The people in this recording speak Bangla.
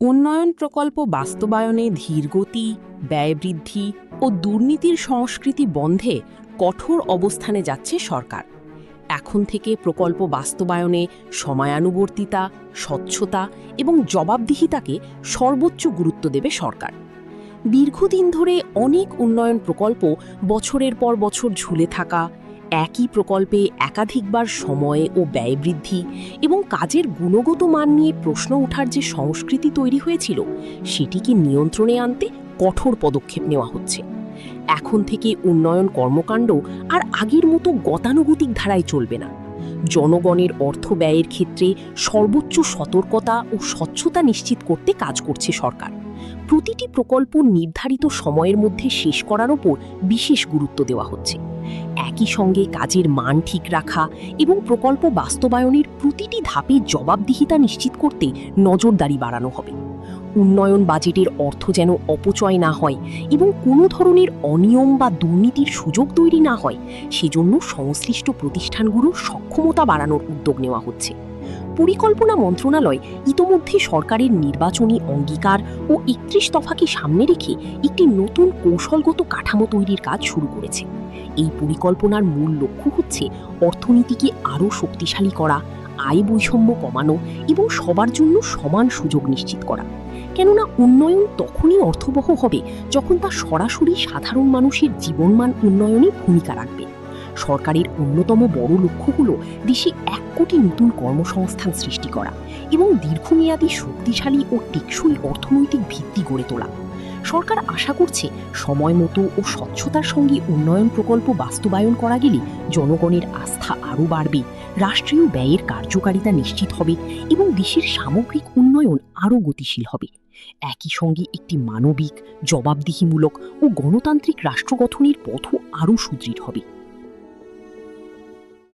উন্নয়ন প্রকল্প বাস্তবায়নে ধীরগতি, ব্যয় বৃদ্ধি ও দুর্নীতির সংস্কৃতি বন্ধে কঠোর অবস্থানে যাচ্ছে সরকার। এখন থেকে প্রকল্প বাস্তবায়নে সময়ানুবর্তিতা, স্বচ্ছতা এবং জবাবদিহিতাকে সর্বোচ্চ গুরুত্ব দেবে সরকার। দীর্ঘদিন ধরে অনেক উন্নয়ন প্রকল্প বছরের পর বছর ঝুলে থাকা, একই প্রকল্পে একাধিকবার সময় ও ব্যয় বৃদ্ধি এবং কাজের গুণগত মান নিয়ে প্রশ্ন ওঠার যে সংস্কৃতি তৈরি হয়েছিল, সেটিকে নিয়ন্ত্রণে আনতে কঠোর পদক্ষেপ নেওয়া হচ্ছে। এখন থেকে উন্নয়ন কর্মকাণ্ড আর আগের মতো গতানুগতিক ধারায় চলবে না। জনগণের অর্থ ব্যয়ের ক্ষেত্রে সর্বোচ্চ সতর্কতা ও স্বচ্ছতা নিশ্চিত করতে কাজ করছে সরকার। প্রতিটি প্রকল্প নির্ধারিত সময়ের মধ্যে শেষ করার ওপর বিশেষ গুরুত্ব দেওয়া হচ্ছে। একই সঙ্গে কাজের মান ঠিক রাখা এবং প্রকল্প বাস্তবায়নের প্রতিটি ধাপে জবাবদিহিতা নিশ্চিত করতে নজরদারি বাড়ানো হবে। উন্নয়ন বাজেটের অর্থ যেন অপচয় না হয় এবং কোনো ধরনের অনিয়ম বা দুর্নীতির সুযোগ তৈরি না হয়, সেজন্য সংশ্লিষ্ট প্রতিষ্ঠানগুলোর সক্ষমতা বাড়ানোর উদ্যোগ নেওয়া হচ্ছে। পরিকল্পনা মন্ত্রণালয় ইতোমধ্যে সরকারের নির্বাচনী অঙ্গীকার ও ৩১ দফাকে সামনে রেখে একটি নতুন কৌশলগত কাঠামো তৈরির কাজ শুরু করেছে। এই পরিকল্পনার মূল লক্ষ্য হচ্ছে অর্থনীতিকে আরও শক্তিশালী করা, আয় বৈষম্য কমানো এবং সবার জন্য সমান সুযোগ নিশ্চিত করা। কেননা উন্নয়ন তখনই অর্থবহ হবে যখন তা সরাসরি সাধারণ মানুষের জীবনমান উন্নয়নে ভূমিকা রাখবে। সরকারের অন্যতম বড় লক্ষ্য হল দেশে ১ কোটি নতুন কর্মসংস্থান সৃষ্টি করা এবং দীর্ঘমেয়াদী শক্তিশালী ও টেকসই অর্থনৈতিক ভিত্তি গড়ে তোলা। সরকার আশা করছে সময় মতো ও স্বচ্ছতার সঙ্গে উন্নয়ন প্রকল্প বাস্তবায়ন করা গেলে জনগণের আস্থা আরও বাড়বে, রাষ্ট্রীয় ব্যয়ের কার্যকারিতা নিশ্চিত হবে এবং দেশের সামগ্রিক উন্নয়ন আরও গতিশীল হবে। একই সঙ্গে একটি মানবিক, জবাবদিহিমূলক ও গণতান্ত্রিক রাষ্ট্র গঠনের পথও আরও সুদৃঢ় হবে।